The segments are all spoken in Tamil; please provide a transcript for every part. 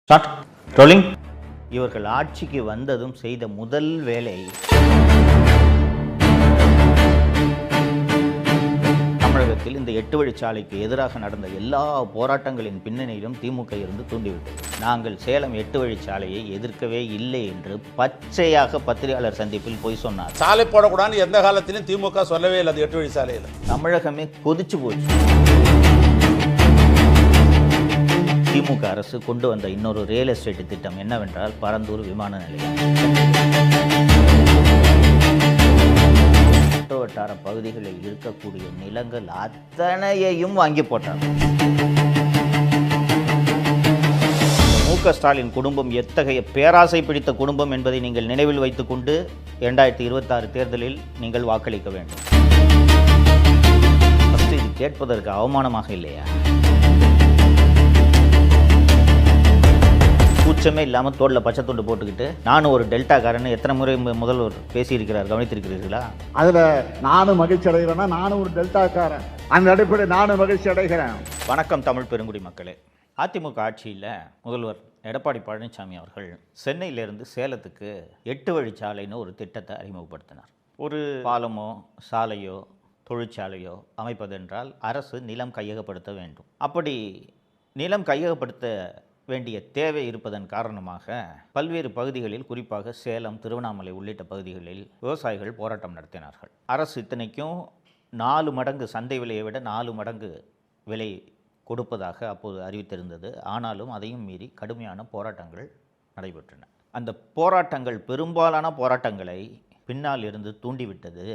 Start rolling. இவர்கள் ஆட்சிக்கு வந்ததும் செய்த முதல் வேலை தமிழகத்தில் இந்த 8 வழிச்சாலைக்கு எதிராக நடந்த எல்லா போராட்டங்களின் பின்னணியிலும் திமுக இருந்து தூண்டிவிட்டது. நாங்கள் சேலம் 8 வழிச்சாலையை எதிர்க்கவே இல்லை என்று பச்சையாக பத்திரிகையாளர் சந்திப்பில் போய் சொன்னார். சாலை போடக்கூடாதுன்னு எந்த காலத்திலும் திமுக சொல்லவே இல்லை. அது 8 வழிச்சாலையில் தமிழகமே கொதிச்சு போச்சு. திமுக அரசு கொண்டு வந்த இன்னொரு ரியல் எஸ்டேட் திட்டம் என்னவென்றால் பரந்தூர் விமான நிலையம். சுற்றுவட்டார பகுதிகளில் இருக்கக்கூடிய நிலங்கள் அத்தனையையும் வாங்கி போட்டார். மு.க. ஸ்டாலின் குடும்பம் எத்தகைய பேராசை பிடித்த குடும்பம் என்பதை நீங்கள் நினைவில் வைத்துக் கொண்டு 2026 தேர்தலில் நீங்கள் வாக்களிக்க வேண்டும். இது கேட்பதற்கு அவமானமாக இல்லையா? கூச்சமே இல்லாமல் தோளில் பச்சை துண்டு போட்டுக்கிட்டு நானும் ஒரு டெல்டாக்காரன்னு எத்தனை முறை முதல்வர் பேசியிருக்கிறார், கவனித்திருக்கிறீர்களா? அதில் நானும் மகிழ்ச்சி அடைகிறேன்னா நானும் ஒரு டெல்டாக்காரன், அந்த அடிப்படையில் நானும் மகிழ்ச்சி அடைகிறேன். வணக்கம் தமிழ் பெருங்குடி மக்களே. அதிமுக ஆட்சியில் முதல்வர் எடப்பாடி பழனிசாமி அவர்கள் சென்னையிலிருந்து சேலத்துக்கு 8 வழிச்சாலைன்னு ஒரு திட்டத்தை அறிமுகப்படுத்தினார். ஒரு பாலமோ சாலையோ தொழிற்சாலையோ அமைப்பதென்றால் அரசு நிலம் கையகப்படுத்த வேண்டும். அப்படி நிலம் கையகப்படுத்த வேண்டிய தேவை இருப்பதன் காரணமாக பல்வேறு பகுதிகளில், குறிப்பாக சேலம், திருவண்ணாமலை உள்ளிட்ட பகுதிகளில் விவசாயிகள் போராட்டம் நடத்தினார்கள். அரசு இத்தனைக்கும் 4 மடங்கு சந்தை விலையை விட 4 மடங்கு விலை கொடுப்பதாக அப்போது அறிவித்திருந்தது. ஆனாலும் அதையும் மீறி கடுமையான போராட்டங்கள் நடைபெற்றன. அந்த போராட்டங்கள், பெரும்பாலான போராட்டங்களை பின்னால் இருந்து தூண்டிவிட்டது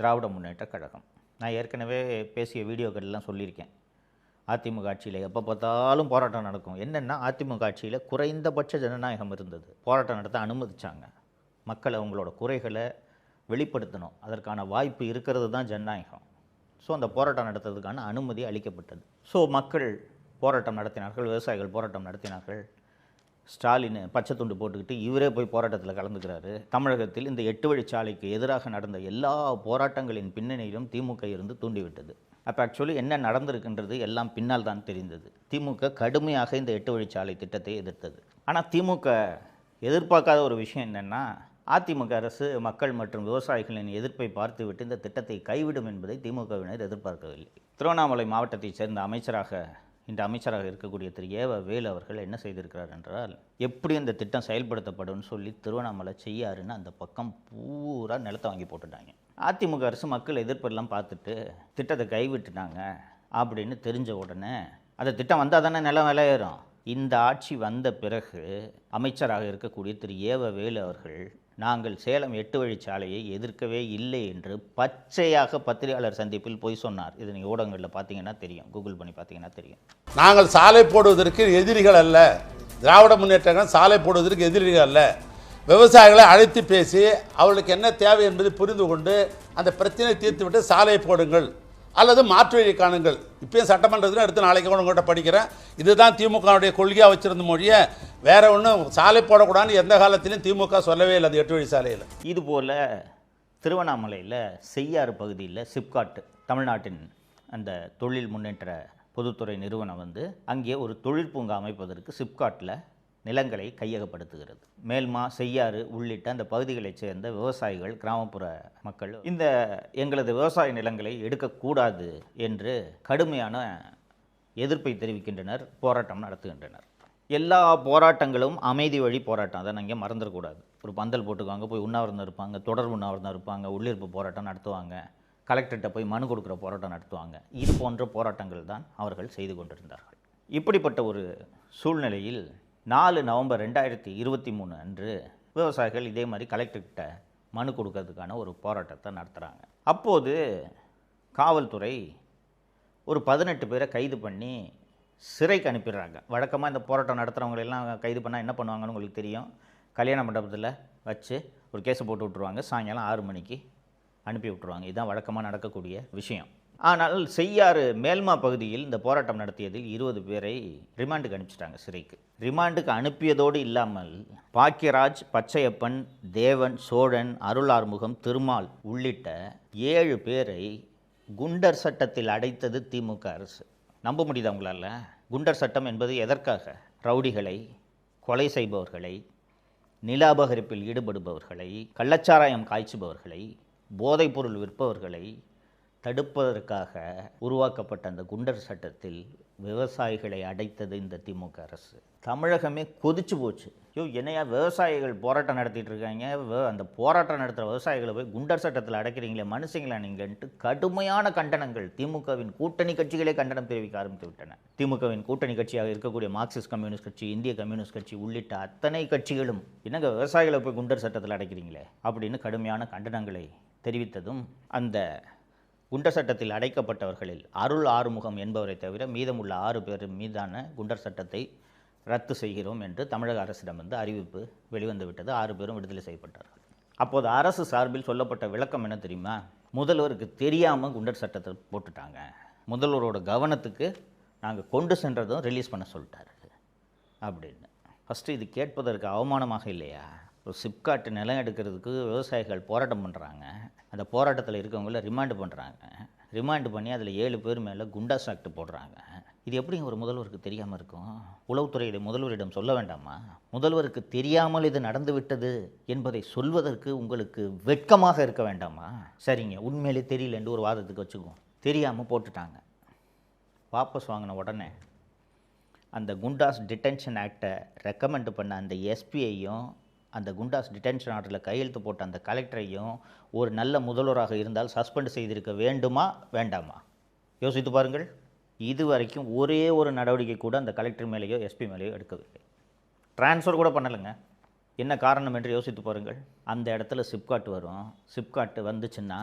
திராவிட முன்னேற்ற கழகம். நான் ஏற்கனவே பேசிய வீடியோக்கள்லாம் சொல்லியிருக்கேன். அதிமுக ஆட்சியில் எப்போ பார்த்தாலும் போராட்டம் நடக்கும். என்னென்னா, அதிமுக ஆட்சியில் குறைந்தபட்ச ஜனநாயகம் இருந்தது. போராட்டம் நடத்த அனுமதிச்சாங்க. மக்கள் அவங்களோட குறைகளை வெளிப்படுத்தணும், அதற்கான வாய்ப்பு இருக்கிறது தான் ஜனநாயகம். ஸோ அந்த போராட்டம் நடத்துறதுக்கான அனுமதி அளிக்கப்பட்டது. ஸோ மக்கள் போராட்டம் நடத்தினார்கள், விவசாயிகள் போராட்டம் நடத்தினார்கள். ஸ்டாலின் பச்சை துண்டு போட்டுக்கிட்டு இவரே போய் போராட்டத்தில் கலந்துக்கிறாரு. தமிழகத்தில் இந்த 8 வழிச்சாலைக்கு எதிராக நடந்த எல்லா போராட்டங்களின் பின்னணியிலும் திமுக இருந்து தூண்டிவிட்டது. அப்போ ஆக்சுவலி என்ன நடந்திருக்குன்றது எல்லாம் பின்னால் தான் தெரிந்தது. திமுக கடுமையாக இந்த 8 வழிச்சாலை திட்டத்தை எதிர்த்தது. ஆனால் திமுக எதிர்பார்க்காத ஒரு விஷயம் என்னென்னா, அதிமுக அரசு மக்கள் மற்றும் விவசாயிகளின் எதிர்ப்பை பார்த்துவிட்டு இந்த திட்டத்தை கைவிடும் என்பதை திமுகவினர் எதிர்பார்க்கவில்லை. திருவண்ணாமலை மாவட்டத்தைச் சேர்ந்த அமைச்சராக இருக்கக்கூடிய திரு ஏவ வேலு அவர்கள் என்ன செய்திருக்கிறார் என்றால், எப்படி இந்த திட்டம் செயல்படுத்தப்படும் சொல்லி திருவண்ணாமலை செய்யாருன்னு அந்த பக்கம் பூரா நிலத்தை வாங்கி போட்டுட்டாங்க. அதிமுக அரசு மக்கள் எதிர்ப்பெல்லாம் பார்த்துட்டு திட்டத்தை கைவிட்டுட்டாங்க அப்படின்னு தெரிஞ்ச உடனே, அந்த திட்டம் வந்தால் தானே நிலம் விலையேறும். இந்த ஆட்சி வந்த பிறகு அமைச்சராக இருக்கக்கூடிய திரு ஏவ வேலு அவர்கள் நாங்கள் சேலம் 8 வழிச்சாலையை எதிர்க்கவே இல்லை என்று பச்சையாக பத்திரிகையாளர் சந்திப்பில் போய் சொன்னார். இது நீங்கள் ஊடகங்களில் பார்த்தீங்கன்னா தெரியும், கூகுள் பண்ணி பார்த்தீங்கன்னா தெரியும். நாங்கள் சாலை போடுவதற்கு எதிரிகள் அல்ல, திராவிட முன்னேற்றங்கள் சாலை போடுவதற்கு எதிரிகள் அல்ல. விவசாயிகளை அழைத்து பேசி அவர்களுக்கு என்ன தேவை என்பதை புரிந்து கொண்டு அந்த பிரச்சனையை தீர்த்துவிட்டு சாலை போடுங்கள் அல்லது மாற்று வழி காணுங்கள். இப்போயும் சட்டமன்றத்தில் எடுத்து நாளைக்கு கூட உங்கள்கிட்ட படிக்கிறேன். இதுதான் திமுகவுடைய கொள்கையாக வச்சுருந்த மொழியை, வேற ஒன்றும் சாலை போடக்கூடாதுன்னு எந்த காலத்திலும் திமுக சொல்லவே இல்லை. அது 8 வழி சாலையில். இதுபோல் திருவண்ணாமலையில் செய்யாறு பகுதியில் சிப்காட், தமிழ்நாட்டின் அந்த தொழில் முன்னேற்ற பொதுத்துறை நிறுவனம் அங்கே ஒரு தொழிற்பூங்கா அமைப்பதற்கு சிப்காட்டில் நிலங்களை கையகப்படுத்துகிறது. மேல்மா, செய்யாறு உள்ளிட்ட அந்த பகுதிகளைச் சேர்ந்த விவசாயிகள், கிராமப்புற மக்கள் இந்த எங்களது விவசாய நிலங்களை எடுக்கக்கூடாது என்று கடுமையான எதிர்ப்பை தெரிவிக்கின்றனர், போராட்டம் நடத்துகின்றனர். எல்லா போராட்டங்களும் அமைதி வழி போராட்டம், அதை நீங்கள் மறந்துடக்கூடாது. ஒரு பந்தல் போட்டுக்குவாங்க, போய் உண்ணாவிரதம் இருப்பாங்க, தொடர் உண்ணாவிரதம் இருப்பாங்க, உள்ளிருப்பு போராட்டம் நடத்துவாங்க, கலெக்டர்கிட்ட போய் மனு கொடுக்குற போராட்டம் நடத்துவாங்க. இது போன்ற போராட்டங்கள் தான் அவர்கள் செய்து கொண்டிருந்தார்கள். இப்படிப்பட்ட ஒரு சூழ்நிலையில் 4 நவம்பர் 2023 அன்று விவசாயிகள் இதே மாதிரி கலெக்டர்கிட்ட மனு கொடுக்கறதுக்கான ஒரு போராட்டத்தை நடத்துகிறாங்க. அப்போது காவல்துறை ஒரு 18 பேரை கைது பண்ணி சிறைக்கு அனுப்பிடுறாங்க. வழக்கமாக இந்த போராட்டம் நடத்துகிறவங்களெல்லாம் கைது பண்ணால் என்ன பண்ணுவாங்கன்னு உங்களுக்கு தெரியும். கல்யாண மண்டபத்தில் வச்சு ஒரு கேஸை போட்டு விட்ருவாங்க, சாயங்காலம் 6 மணிக்கு அனுப்பி விட்ருவாங்க. இதுதான் வழக்கமாக நடக்கக்கூடிய விஷயம். ஆனால் செய்யாறு மேல்மா பகுதியில் இந்த போராட்டம் நடத்தியதில் 20 பேரை ரிமாண்டுக்கு அனுப்பிச்சிட்டாங்க சிறைக்கு. ரிமாண்டுக்கு அனுப்பியதோடு இல்லாமல் பாக்கியராஜ், பச்சையப்பன், தேவன், சோழன், அருள் ஆறுமுகம், திருமால் உள்ளிட்ட 7 பேரை குண்டர் சட்டத்தில் அடைத்தது திமுக அரசு. நம்ப முடியுதா உங்களால்? குண்டர் சட்டம் என்பது எதற்காக? ரவுடிகளை, கொலை செய்பவர்களை, நில அபகரிப்பில் ஈடுபடுபவர்களை, கள்ளச்சாராயம் காய்ச்சுபவர்களை, போதைப்பொருள் விற்பவர்களை தடுப்பதற்காக உருவாக்கப்பட்ட அந்த குண்டர் சட்டத்தில் விவசாயிகளை அடைத்தது இந்த திமுக அரசு. தமிழகமே கொதிச்சு போச்சு. என்னையா விவசாயிகள் போராட்டம் நடத்திட்டு இருக்காங்க, அந்த போராட்டம் நடத்துகிற விவசாயிகளை போய் குண்டர் சட்டத்தில் அடைக்கிறீங்களே, மனுஷங்களா நீங்கள்ட்டு கடுமையான கண்டனங்கள் திமுகவின் கூட்டணி கட்சிகளே கண்டனம் தெரிவிக்க ஆரம்பித்து விட்டன. திமுகவின் கூட்டணி கட்சியாக இருக்கக்கூடிய மார்க்சிஸ்ட் கம்யூனிஸ்ட் கட்சி, இந்திய கம்யூனிஸ்ட் கட்சி உள்ளிட்ட அத்தனை கட்சிகளும் என்னங்க விவசாயிகளை போய் குண்டர் சட்டத்தில் அடைக்கிறீங்களே அப்படின்னு கடுமையான கண்டனங்களை தெரிவித்ததும் அந்த குண்டர் சட்டத்தில் அடைக்கப்பட்டவர்களில் அருள் ஆறுமுகம் என்பவரை தவிர மீதமுள்ள 6 பேர் மீதான குண்டர் சட்டத்தை ரத்து செய்கிறோம் என்று தமிழக அரசிடமிருந்து அறிவிப்பு வெளிவந்து விட்டது. 6 பேரும் விடுதலை செய்யப்பட்டார்கள். அப்போது அரசு சார்பில் சொல்லப்பட்ட விளக்கம் என்ன தெரியுமா? முதல்வருக்கு தெரியாமல் குண்டர் சட்டத்தை போட்டுட்டாங்க, முதல்வரோட கவனத்துக்கு நாங்கள் கொண்டு சென்றதும் ரிலீஸ் பண்ண சொல்லிட்டாரு அப்படின்னு. ஃபஸ்ட்டு இது கேட்பதற்கு அவமானமாக இல்லையா? ஒரு சிப்காட் நிலம் எடுக்கிறதுக்கு விவசாயிகள் போராட்டம் பண்ணுறாங்க, அந்த போராட்டத்தில் இருக்கவங்கள ரிமாண்டு பண்ணுறாங்க, ரிமாண்டு பண்ணி அதில் 7 பேர் மேலே குண்டாஸ் ஆக்ட் போடுறாங்க. இது எப்படி ஒரு முதல்வருக்கு தெரியாமல் இருக்கும்? உளவுத்துறையிட முதல்வரிடம் சொல்ல வேண்டாமா? முதல்வருக்கு தெரியாமல் இது நடந்துவிட்டது என்பதை சொல்வதற்கு உங்களுக்கு வெட்கமாக இருக்க வேண்டாமா? சரிங்க, உண்மையிலே தெரியலன்னு ஒரு வாதத்துக்கு வச்சுக்குவோம். தெரியாமல் போட்டுட்டாங்க. வாபஸ் வாங்கின உடனே அந்த குண்டாஸ் டிடென்ஷன் ஆக்டை ரெக்கமெண்ட் பண்ண அந்த எஸ்பியையும் அந்த குண்டாஸ் டிடென்ஷன் ஆர்டரில் கையெழுத்து போட்ட அந்த கலெக்டரையும் ஒரு நல்ல முதல்வராக இருந்தால் சஸ்பெண்ட் செய்திருக்க வேண்டுமா வேண்டாமா? யோசித்து பாருங்கள். இதுவரைக்கும் ஒரே ஒரு நடவடிக்கை கூட அந்த கலெக்டர் மேலேயோ எஸ்பி மேலேயோ எடுக்கவில்லை. ட்ரான்ஸ்ஃபர் கூட பண்ணலைங்க. என்ன காரணம் என்று யோசித்து பாருங்கள். அந்த இடத்துல சிப்காட் வரும். சிப்காட் வந்துச்சுன்னா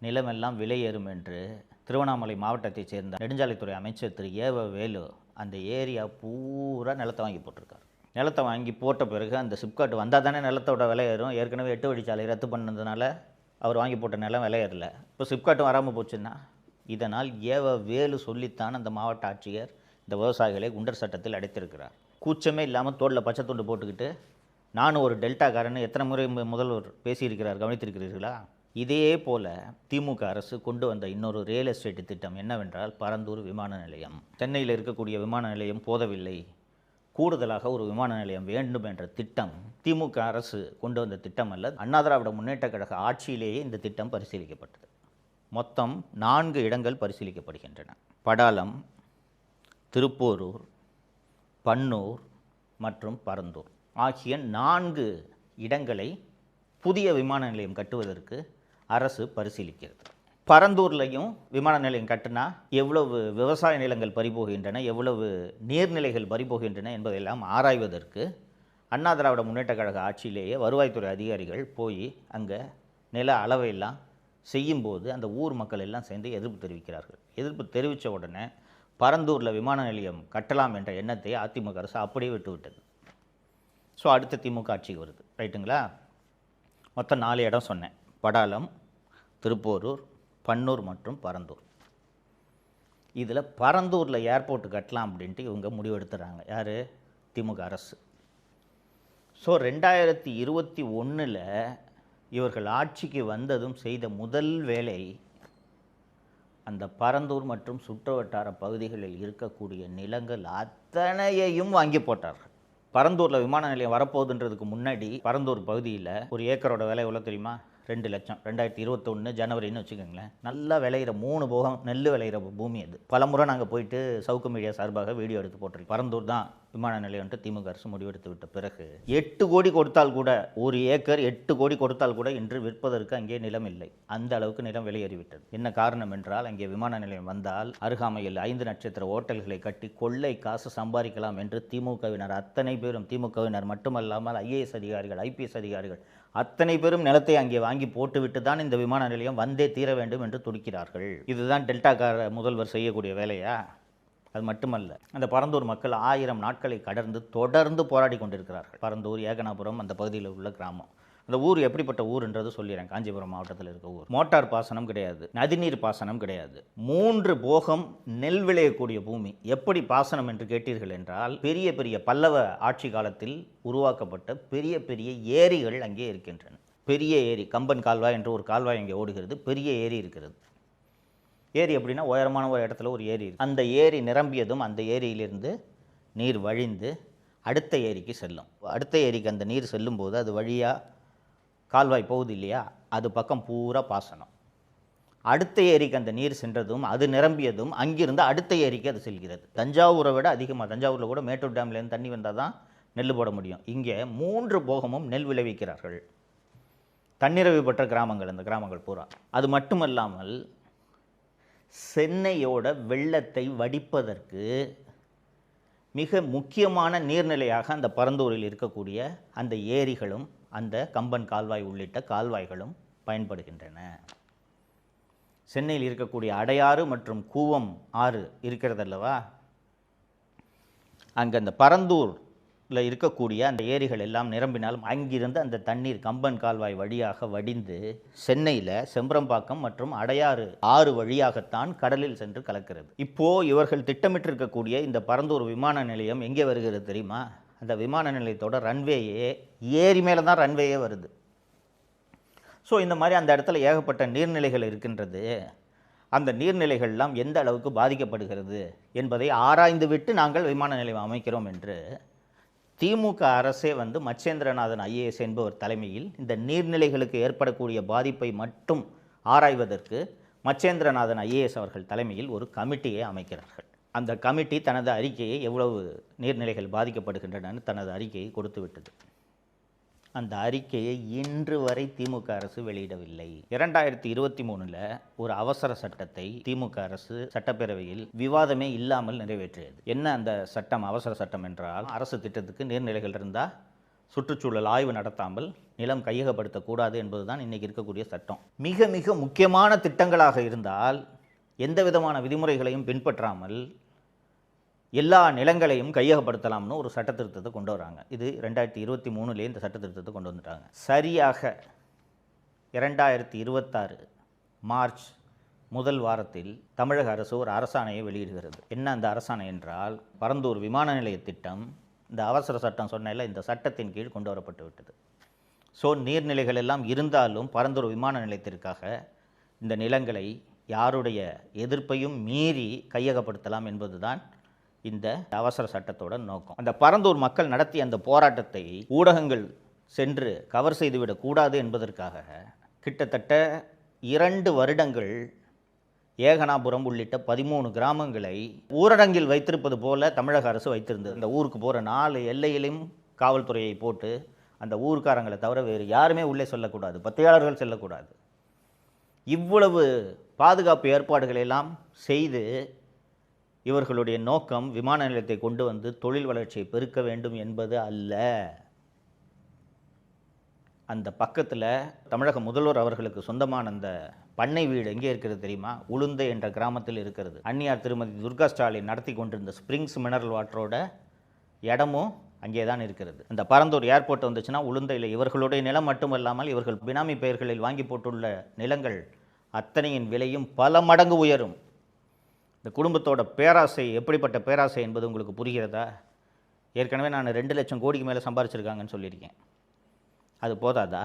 நிலமெல்லாம் விலையேறும் என்று திருவண்ணாமலை மாவட்டத்தைச் சேர்ந்த நெடுஞ்சாலைத்துறை அமைச்சர் திரு ஏவ வேலு அந்த ஏரியா பூரா நிலத்தை வாங்கி போட்டிருக்காரு. நிலத்தை வாங்கி போட்ட பிறகு அந்த சிப்காட் வந்தால் தானே நிலத்தோட விலை ஏறும். ஏற்கனவே 8 வழிச்சாலை ரத்து பண்ணதுனால அவர் வாங்கி போட்ட நிலம் விலை ஏறல. இப்போ சிப்காட்டும் வராமல் போச்சுன்னா இதனால் ஏவ வேலு சொல்லித்தான் அந்த மாவட்ட ஆட்சியர் இந்த விவசாயிகளை குண்டர் சட்டத்தில் அடைத்திருக்கிறார். கூச்சமே இல்லாமல் தோளில் பச்சை துண்டு போட்டுக்கிட்டு நானும் ஒரு டெல்டாக்காரன்னு எத்தனை முறை முதல்வர் பேசியிருக்கிறார், கவனித்திருக்கிறீர்களா? இதே போல் திமுக அரசு கொண்டு வந்த இன்னொரு ரியல் எஸ்டேட் திட்டம் என்னவென்றால் பரந்தூர் விமான நிலையம். சென்னையில் இருக்கக்கூடிய விமான நிலையம் போதவில்லை, கூடுதலாக ஒரு விமான நிலையம் வேண்டும் என்ற திட்டம் திமுக அரசு கொண்டு வந்த திட்டம் அல்ல. அண்ணா திராவிட முன்னேற்ற கழக ஆட்சியிலேயே இந்த திட்டம் பரிசீலிக்கப்பட்டது. மொத்தம் 4 இடங்கள் பரிசீலிக்கப்படுகின்றன. படாலம், திருப்போரூர், பன்னூர் மற்றும் பரந்தூர் ஆகிய 4 இடங்களை புதிய விமான நிலையம் கட்டுவதற்கு அரசு பரிசீலிக்கிறது. பரந்தூர்லையும் விமான நிலையம் கட்டினா எவ்வளவு விவசாய நிலங்கள் பறிபோகின்றன, எவ்வளவு நீர்நிலைகள் பறிபோகின்றன என்பதையெல்லாம் ஆராய்வதற்கு அண்ணா திராவிட முன்னேற்ற கழக ஆட்சியிலேயே வருவாய்த்துறை அதிகாரிகள் போய் அங்கே நில அளவையெல்லாம் செய்யும்போது அந்த ஊர் மக்கள் எல்லாம் சேர்ந்து எதிர்ப்பு தெரிவிக்கிறார்கள். எதிர்ப்பு தெரிவித்த உடனே பரந்தூரில் விமான நிலையம் கட்டலாம் என்ற எண்ணத்தை அதிமுக அரசு அப்படியே விட்டுவிட்டது. ஸோ அடுத்த திமுக ஆட்சிக்கு வருது, ரைட்டுங்களா? மொத்தம் 4 இடம் சொன்னேன். படாலம், திருப்போரூர், பன்னூர் மற்றும் பரந்தூர். இதில் பரந்தூரில் ஏர்போர்ட் கட்டலாம் அப்படின்ட்டு இவங்க முடிவெடுத்துறாங்க. யார்? திமுக அரசு. ஸோ 2021 இவர்கள் ஆட்சிக்கு வந்ததும் செய்த முதல் வேலை அந்த பரந்தூர் மற்றும் சுற்றுவட்டார பகுதிகளில் இருக்கக்கூடிய நிலங்கள் அத்தனையையும் வாங்கி போட்டார்கள். பரந்தூரில் விமான நிலையம் வரப்போகுதுன்றதுக்கு முன்னாடி பரந்தூர் பகுதியில் ஒரு ஏக்கரோட விலை எவ்வளோ தெரியுமா? 2 லட்சம். 2021 ஜனவரின்னு வச்சுக்கோங்களேன். நல்லா விளையிற 3 போகம் நெல் விளையிற பூமி அது. பலமுறை நாங்கள் போயிட்டு சவுக்கு மீடியா சார்பாக வீடியோ எடுத்து போட்டிருக்கோம். பரந்தூர் தான் விமான நிலையம்ட்டு திமுக அரசு முடிவெடுத்து விட்ட பிறகு 8 கோடி கொடுத்தால் கூட, ஒரு ஏக்கர் 8 கோடி கொடுத்தால் கூட இன்று விற்பதற்கு அங்கே நிலம் இல்லை. அந்த அளவுக்கு நிலம் வெளியேறிவிட்டது. என்ன காரணம் என்றால் அங்கே விமான நிலையம் வந்தால் அருகாமையில் 5 நட்சத்திர ஓட்டல்களை கட்டி கொள்ளை காசு சம்பாதிக்கலாம் என்று திமுகவினர் அத்தனை பேரும், திமுகவினர் மட்டுமல்லாமல் ஐஏஎஸ் அதிகாரிகள், ஐபிஎஸ் அதிகாரிகள் அத்தனை பேரும் நிலத்தை அங்கே வாங்கி போட்டுவிட்டு தான் இந்த விமான நிலையம் வந்தே தீர வேண்டும் என்று துடிக்கிறார்கள். இதுதான் டெல்டாக்கார முதல்வர் செய்யக்கூடிய வேலையா? அது மட்டுமல்ல, அந்த பரந்தூர் மக்கள் 1000 நாட்களை கடந்து தொடர்ந்து போராடி கொண்டிருக்கிறார்கள். பரந்தூர், ஏகனாபுரம் அந்த பகுதியில் உள்ள கிராமம். அந்த ஊர் எப்படிப்பட்ட ஊருன்றது சொல்லிடுறேன். காஞ்சிபுரம் மாவட்டத்தில் இருக்க ஊர். மோட்டார் பாசனம் கிடையாது, நதிநீர் பாசனம் கிடையாது, 3 போகம் நெல் விளையக்கூடிய பூமி. எப்படி பாசனம் என்று கேட்டீர்கள் என்றால், பெரிய பெரிய பல்லவ ஆட்சி காலத்தில் உருவாக்கப்பட்ட பெரிய பெரிய ஏரிகள் அங்கே இருக்கின்றன. பெரிய ஏரி, கம்பன் கால்வாய் என்று ஒரு கால்வாய் அங்கே ஓடுகிறது. பெரிய ஏரி இருக்கிறது. ஏரி அப்படின்னா உயரமான ஒரு இடத்துல ஒரு ஏரி. அந்த ஏரி நிரம்பியதும் அந்த ஏரியிலிருந்து நீர் வழிந்து அடுத்த ஏரிக்கு செல்லும். அடுத்த ஏரிக்கு அந்த நீர் செல்லும்போது அது வழியாக கால்வாய் போகுது இல்லையா, அது பக்கம் பூரா பாசனம். அடுத்த ஏரிக்கு அந்த நீர் சென்றதும் அது நிரம்பியதும் அங்கிருந்து அடுத்த ஏரிக்கு அது செல்கிறது. தஞ்சாவூரை விட அதிகமாக, தஞ்சாவூரில் கூட மேட்டூர் டேம்லேருந்து தண்ணி வந்தால் தான் நெல் போட முடியும். இங்கே 3 போகமும் நெல் விளைவிக்கிறார்கள். தன்னிறைவு பெற்ற கிராமங்கள் அந்த கிராமங்கள் பூரா. அது மட்டுமல்லாமல் சென்னையோட வெள்ளத்தை வடிப்பதற்கு மிக முக்கியமான நீர்நிலையாக அந்த பரந்தூரில் இருக்கக்கூடிய அந்த ஏரிகளும் அந்த கம்பன் கால்வாய் உள்ளிட்ட கால்வாய்களும் பயன்படுகின்றன. சென்னையில் இருக்கக்கூடிய அடையாறு மற்றும் கூவம் ஆறு இருக்கிறதல்லவா, அங்கே அந்த பரந்தூரில் இருக்கக்கூடிய அந்த ஏரிகள் எல்லாம் நிரம்பினாலும் அங்கிருந்து அந்த தண்ணீர் கம்பன் கால்வாய் வழியாக வடிந்து சென்னையில் செம்பரம்பாக்கம் மற்றும் அடையாறு ஆறு வழியாகத்தான் கடலில் சென்று கலக்கிறது. இப்போது இவர்கள் திட்டமிட்டிருக்கக்கூடிய இந்த பரந்தூர் விமான நிலையம் எங்கே வருகிறது தெரியுமா? அந்த விமான நிலையத்தோட ரன்வேயே ஏரி மேலே தான் ரன்வேயே வருது. ஸோ இந்த மாதிரி அந்த இடத்துல ஏகப்பட்ட நீர்நிலைகள் இருக்கின்றது. அந்த நீர்நிலைகள்லாம் எந்த அளவுக்கு பாதிக்கப்படுகிறது என்பதை ஆராய்ந்து விட்டு நாங்கள் விமான நிலையம் அமைக்கிறோம் என்று திமுக அரசே மச்சேந்திரநாதன் IAS என்பவர் தலைமையில் இந்த நீர்நிலைகளுக்கு ஏற்படக்கூடிய பாதிப்பை மட்டும் ஆராய்வதற்கு மச்சேந்திரநாதன் IAS அவர்கள் தலைமையில் ஒரு கமிட்டியை அமைக்கிறார்கள். அந்த கமிட்டி தனது அறிக்கையை எவ்வளவு நீர்நிலைகள் பாதிக்கப்படுகின்றன தனது அறிக்கையை கொடுத்து விட்டது. அந்த அறிக்கையை இன்று வரை திமுக அரசு வெளியிடவில்லை. 2023 ஒரு அவசர சட்டத்தை திமுக அரசு சட்டப்பேரவையில் விவாதமே இல்லாமல் நிறைவேற்றியது. என்ன அந்த சட்டம்? அவசர சட்டம் என்றால், அரசு திட்டத்துக்கு நீர்நிலைகள் இருந்தால் சுற்றுச்சூழல் ஆய்வு நடத்தாமல் நிலம் கையகப்படுத்தக்கூடாது என்பதுதான் இன்றைக்கி இருக்கக்கூடிய சட்டம். மிக மிக முக்கியமான திட்டங்களாக இருந்தால் எந்த விதமான விதிமுறைகளையும் பின்பற்றாமல் எல்லா நிலங்களையும் கையகப்படுத்தலாம்னு ஒரு சட்ட திருத்தத்தை கொண்டு வராங்க. இது 2023 இந்த சட்ட திருத்தத்தை கொண்டு வந்துட்டாங்க. சரியாக 2026 மார்ச் முதல் வாரத்தில் தமிழக அரசு ஒரு அரசாணையை வெளியிடுகிறது. என்ன அந்த அரசாணை என்றால், பரந்தூர் விமான நிலைய திட்டம் இந்த அவசர சட்டம் சொன்னேன்ல, இந்த சட்டத்தின் கீழ் கொண்டு வரப்பட்டு விட்டது. ஸோ நீர்நிலைகள் எல்லாம் இருந்தாலும் பரந்தூர் விமான நிலையத்திற்காக இந்த நிலங்களை யாருடைய எதிர்ப்பையும் மீறி கையகப்படுத்தலாம் என்பதுதான் இந்த அவசர சட்டத்தோட நோக்கம். அந்த பரந்தூர் மக்கள் நடத்திய அந்த போராட்டத்தை ஊடகங்கள் சென்று கவர் செய்துவிடக்கூடாது என்பதற்காக கிட்டத்தட்ட 2 வருடங்கள் ஏகனாபுரம் உள்ளிட்ட 13 கிராமங்களை ஊரடங்கில் வைத்திருப்பது போல தமிழக அரசு வைத்திருந்தது. அந்த ஊருக்கு போகிற 4 எல்லையிலும் காவல்துறையை போட்டு அந்த ஊர்க்காரங்களை தவிர வேறு யாருமே உள்ளே செல்லக்கூடாது, பத்திரிகையாளர்கள் செல்லக்கூடாது. இவ்வளவு பாதுகாப்பு ஏற்பாடுகளை எல்லாம் செய்து இவர்களுடைய நோக்கம் விமான நிலையத்தை கொண்டு வந்து தொழில் வளர்ச்சியை பெருக்க வேண்டும் என்பது அல்ல. அந்த பக்கத்தில் தமிழக முதல்வர் அவர்களுக்கு சொந்தமான அந்த பண்ணை வீடு எங்கே இருக்கிறது தெரியுமா? உளுந்தை என்ற கிராமத்தில் இருக்கிறது. அன்னியார் திருமதி துர்கா ஸ்டாலின் நடத்தி கொண்டிருந்த ஸ்ப்ரிங்ஸ் மினரல் வாட்டரோட இடமும் அங்கே தான் இருக்கிறது. அந்த பரந்தூர் ஏர்போர்ட் வந்துச்சுன்னா உளுந்தையில் இவர்களுடைய நிலம் மட்டுமல்லாமல் இவர்கள் பினாமி பெயர்களில் வாங்கி போட்டுள்ள நிலங்கள் அத்தனையின் விலையும் பல மடங்கு உயரும். இந்த குடும்பத்தோட பேராசை எப்படிப்பட்ட பேராசை என்பது உங்களுக்கு புரிகிறதா? ஏற்கனவே நான் 2 லட்சம் கோடிக்கு மேலே சம்பாரிச்சிருக்காங்கன்னு சொல்லியிருக்கேன். அது போதாதா?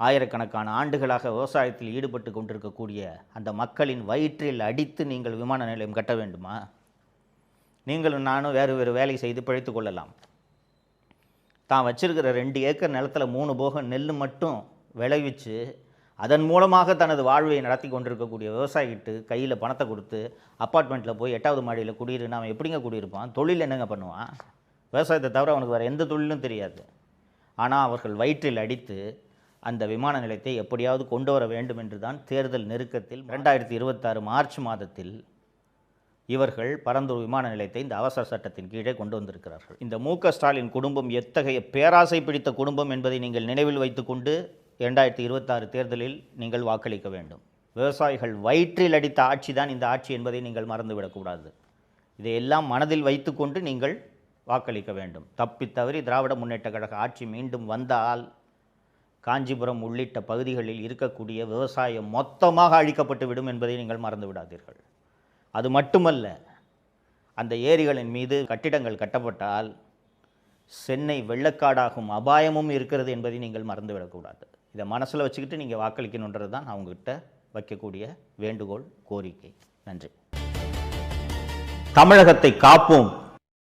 ஆயிரக்கணக்கான ஆண்டுகளாக விவசாயத்தில் ஈடுபட்டு கொண்டிருக்கக்கூடிய அந்த மக்களின் வயிற்றில் அடித்து நீங்கள் விமான நிலையம் கட்ட வேண்டுமா? நீங்களும் நானும் வேறு வேறு வேலை செய்து பிழைத்து கொள்ளலாம். தான் வச்சிருக்கிற 2 ஏக்கர் நிலத்தில் 3 போகம் நெல் மட்டும் விளைவிச்சு அதன் மூலமாக தனது வாழ்வை நடத்தி கொண்டிருக்கக்கூடிய விவசாயிகிட்டு கையில் பணத்தை கொடுத்து அப்பார்ட்மெண்ட்டில் போய் 8வது மாடியில் குடியிருந்து அவன் எப்படிங்க குடியிருப்பான்? தொழில் என்னங்க பண்ணுவான்? விவசாயத்தை தவிர அவனுக்கு வேறு எந்த தொழிலும் தெரியாது. ஆனால் அவர்கள் வயிற்றில் அடித்து அந்த விமான நிலையத்தை எப்படியாவது கொண்டு வர வேண்டும் என்று தான் தேர்தல் நெருக்கத்தில் 2026 மார்ச் மாதத்தில் இவர்கள் பரந்தூர் விமான நிலையத்தை இந்த அவசர சட்டத்தின் கீழே கொண்டு வந்திருக்கிறார்கள். இந்த மு.க. ஸ்டாலின் குடும்பம் எத்தகைய பேராசை பிடித்த குடும்பம் என்பதை நீங்கள் நினைவில் வைத்துக்கொண்டு 2026 தேர்தலில் நீங்கள் வாக்களிக்க வேண்டும். விவசாயிகள் வயிற்றில் அடித்த ஆட்சி தான் இந்த ஆட்சி என்பதை நீங்கள் மறந்துவிடக்கூடாது. இதையெல்லாம் மனதில் வைத்துக்கொண்டு நீங்கள் வாக்களிக்க வேண்டும். தப்பி தவறி திராவிட முன்னேற்ற கழக ஆட்சி மீண்டும் வந்தால் காஞ்சிபுரம் உள்ளிட்ட பகுதிகளில் இருக்கக்கூடிய விவசாயம் மொத்தமாக அழிக்கப்பட்டு விடும் என்பதை நீங்கள் மறந்து விடாதீர்கள். அது மட்டுமல்ல, அந்த ஏரிகளின் மீது கட்டிடங்கள் கட்டப்பட்டால் சென்னை வெள்ளக்காடாகும் அபாயமும் இருக்கிறது என்பதை நீங்கள் மறந்துவிடக்கூடாது. இதை மனசில் வச்சுக்கிட்டு நீங்கள் வாக்களிக்கணுன்றது தான் அவங்ககிட்ட வைக்கக்கூடிய வேண்டுகோள், கோரிக்கை. நன்றி. தமிழகத்தை காப்போம்.